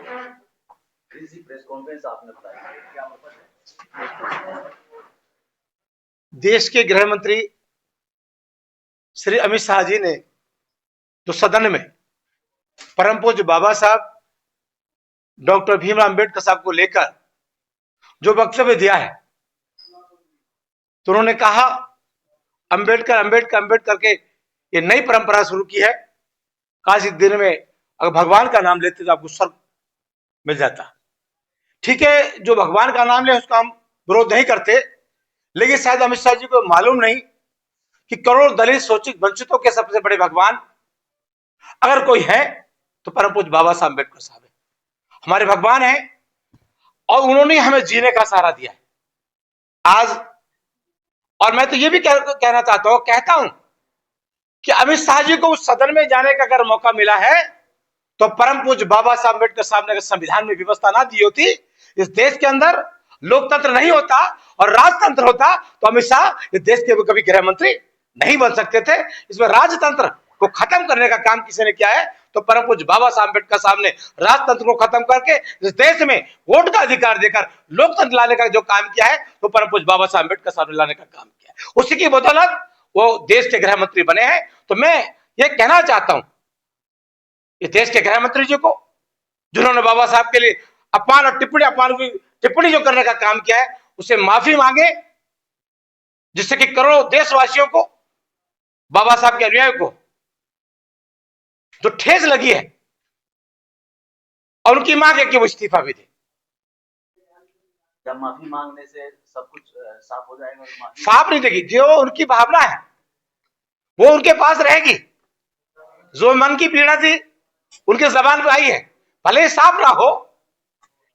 Press conference आपने बताया, क्या मतलब है? देश के गृह मंत्री श्री अमित शाह जी ने तो सदन में परम पूज्य बाबा साहब डॉक्टर भीमराव अम्बेडकर साहब को लेकर जो वक्तव्य दिया है, तो उन्होंने कहा अम्बेडकर अम्बेडकर अम्बेडकर के ये नई परंपरा शुरू की है। काश इस दिन में अगर भगवान का नाम लेते तो आपको स्वर्ग मिल जाता। ठीक है, जो भगवान का नाम ले उसका हम विरोध नहीं करते, लेकिन शायद अमित शाह जी को मालूम नहीं कि करोड़ दलित शोषित वंचितों के सबसे बड़े भगवान अगर कोई है तो परम पूज्य बाबा साहब अम्बेडकर साहब है, हमारे भगवान है। और उन्होंने हमें जीने का सहारा दिया है आज। और मैं तो ये भी कहना चाहता हूं, कहता हूं कि अमित शाह जी को उस सदन में जाने का अगर मौका मिला है तो परम पूज्य बाबा साहब अम्बेडकर साहब ने अगर संविधान में व्यवस्था ना दी होती, इस देश के अंदर लोकतंत्र नहीं होता और राजतंत्र होता, तो अमित शाह इस देश के कभी गृह मंत्री नहीं बन सकते थे। इसमें राजतंत्र को खत्म करने का काम किसी ने किया है तो परम पूज्य बाबा साहब अम्बेडकर साहब ने राजतंत्र को खत्म करके इस देश में वोट का अधिकार देकर लोकतंत्र लाने का जो काम किया है, तो परम पूज्य बाबा साहब अम्बेडकर साहब ने लाने का काम किया है। उसी की बदौलत वो देश के गृह मंत्री बने हैं। तो मैं ये कहना चाहता हूं इस देश के गृह मंत्री जी को, जिन्होंने बाबा साहब के लिए अपमान और टिप्पणी जो करने का काम किया है, उसे माफी मांगे, जिससे कि करोड़ों देशवासियों को, बाबा साहब के अनुयायियों को जो ठेस लगी है, और उनकी मांग है कि वो इस्तीफा भी दे। जब माफी मांगने से सब कुछ साफ हो जाएगा? साफ नहीं देगी, जो उनकी भावना है वो उनके पास रहेगी। जो मन की पीड़ा थी उनके जबान पर आई है, भले ही साफ ना हो,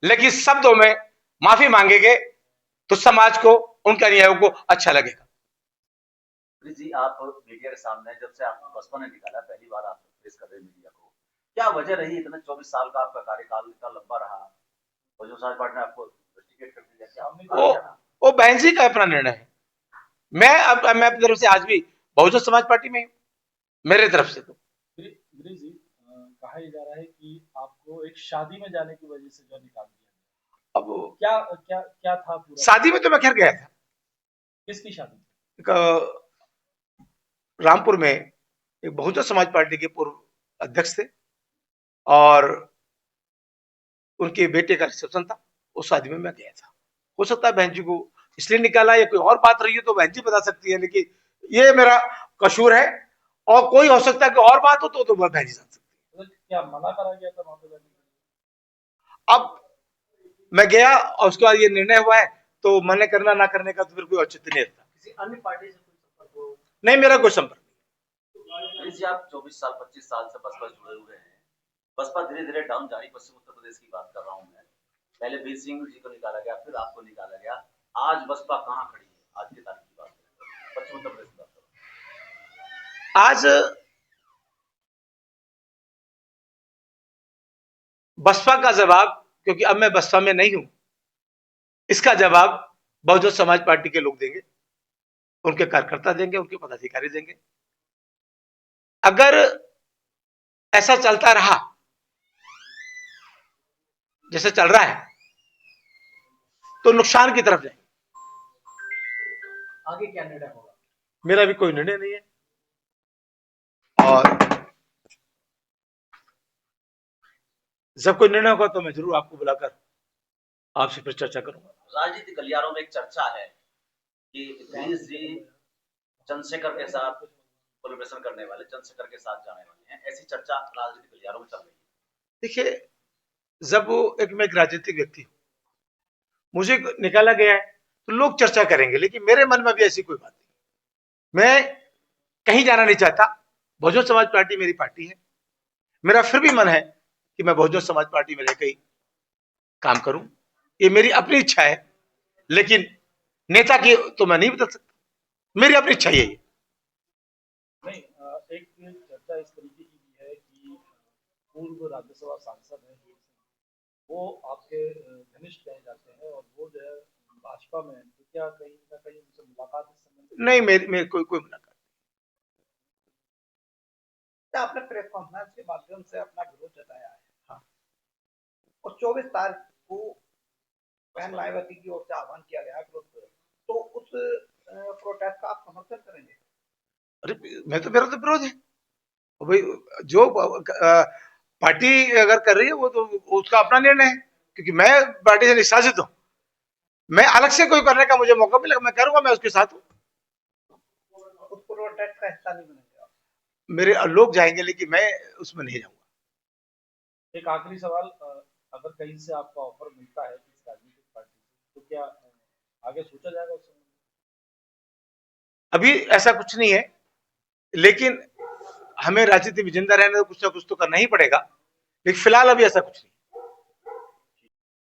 लेकिन शब्दों में माफी मांगेंगे तो समाज को, उनके अनुयायियों को अच्छा लगेगा। जी, आप मीडिया के सामने जब से आप बसपा ने निकाला, पहली बार आप फेस कर रहे हैं मीडिया को, क्या वजह रही? इतना 24 साल का आपका कार्यकाल इतना लंबा रहा, बहुजन समाज पार्टी ने आपको टिकट कर दिया, क्या आपने वो बहन जी का अपना निर्णय है। मैं अपनी तरफ से आज भी बहुजन समाज पार्टी में हूं, मेरे तरफ से तो। गिरीश जी, कहा जा रहा है कि आपको एक शादी में जाने की वजह से जो निकाल दिया, अब क्या क्या क्या था पूरा? शादी में तो मैं खैर गया था। किसकी शादी? रामपुर में एक बहुजन समाज पार्टी के पूर्व अध्यक्ष थे और उनके बेटे का रिसेप्शन था, उस शादी में मैं गया था। हो सकता है बहन जी को इसलिए निकाला या कोई और बात रही है तो बहन जी बता सकती है, लेकिन ये मेरा कसूर है। और कोई हो सकता है कि और बात हो तो बहन जी जान सकती है। क्या मना करा गया था वहां पे जाने के लिए? अब मैं गया और उसके बाद ये निर्णय हुआ है, तो मना करना ना करने का तो फिर कोई औचित्य नहीं रहता। किसी अन्य पार्टी से कोई संपर्क हो? नहीं, मेरा कोई संपर्क नहीं। जी, आप 24 साल 25 साल से बसपा जुड़े हुए हैं। बसपा धीरे धीरे डाउन जा रही, पश्चिम उत्तर प्रदेश की बात कर रहा हूं मैं। पहले वीर सिंह जी को निकाला गया, फिर आपको निकाला गया। आज बसपा कहां खड़ी है? आज की तारीख की बात करें, पश्चिम उत्तर प्रदेश की बात करें, आज बसपा का जवाब, क्योंकि अब मैं बसपा में नहीं हूं, इसका जवाब बहुजन समाज पार्टी के लोग देंगे, उनके कार्यकर्ता देंगे, उनके पदाधिकारी देंगे। अगर ऐसा चलता रहा जैसे चल रहा है तो नुकसान की तरफ जाएंगे। आगे क्या निर्णय होगा? मेरा भी कोई निर्णय नहीं है, और जब कोई निर्णय होगा तो मैं जरूर आपको बुलाकर आपसे फिर चर्चा करूंगा। राजनीतिक गलियारों में एक चर्चा है कि गिरीश जी चंद्रशेखर के साथ कोलैबोरेशन करने वाले, चंद्रशेखर के साथ जाने वाले हैं, ऐसी चर्चा राजनीतिक गलियारों में चल रही है। देखिए, जब वो मैं एक राजनीतिक व्यक्ति हूं, मुझे निकाला गया है तो लोग चर्चा करेंगे, लेकिन मेरे मन में भी ऐसी कोई बात नहीं। मैं कहीं जाना नहीं चाहता। बहुजन समाज पार्टी मेरी पार्टी है। मेरा फिर भी मन है कि मैं बहुजन समाज पार्टी में रहकर काम करूं, ये मेरी अपनी इच्छा है, लेकिन नेता की तो मैं नहीं बदल सकता। मेरी अपनी इच्छा यही है। नहीं, एक चर्चा इस तरीके की भी है कि पूर्व राज्यसभा सांसद हैं वो आपके घनिष्ठ कहे जाते हैं और वो जो है भाजपा में, तो क्या कहीं ना कहीं उनसे मुलाकात इस समय? नहीं, मेरी कोई मुलाकात। आपने प्रेस कॉन्फ्रेंस के माध्यम से अपना विरोध जताया है। हाँ। और 24 तारीख को बहन मायावती की ओर से आह्वान किया गया है विरोध, तो उस प्रोटेस्ट का आप समर्थन करेंगे? अरे मैं तो, मेरा तो विरोध है भाई। जो पार्टी अगर कर रही है वो तो उसका अपना निर्णय है, क्योंकि मैं पार्टी से निष्कासित हूं। मैं अलग से कोई करने का मुझे मौका मिलेगा मैं करूंगा, मैं उसके साथ हूं। उस प्रोटेस्ट का हिस्सा नहीं बनेंगे आप? मेरे लोग जाएंगे लेकिन मैं उसमें नहीं जाऊंगा। एक आखिरी सवाल, अगर कहीं से आपका ऑफर मिलता है किसी राजनीतिक पार्टी से, तो क्या आगे सोचा जाएगा उस समय? अभी ऐसा कुछ नहीं है, लेकिन हमें राजनीति में जिंदा रहने तो कुछ ना कुछ तो करना ही पड़ेगा, लेकिन फिलहाल अभी ऐसा कुछ नहीं।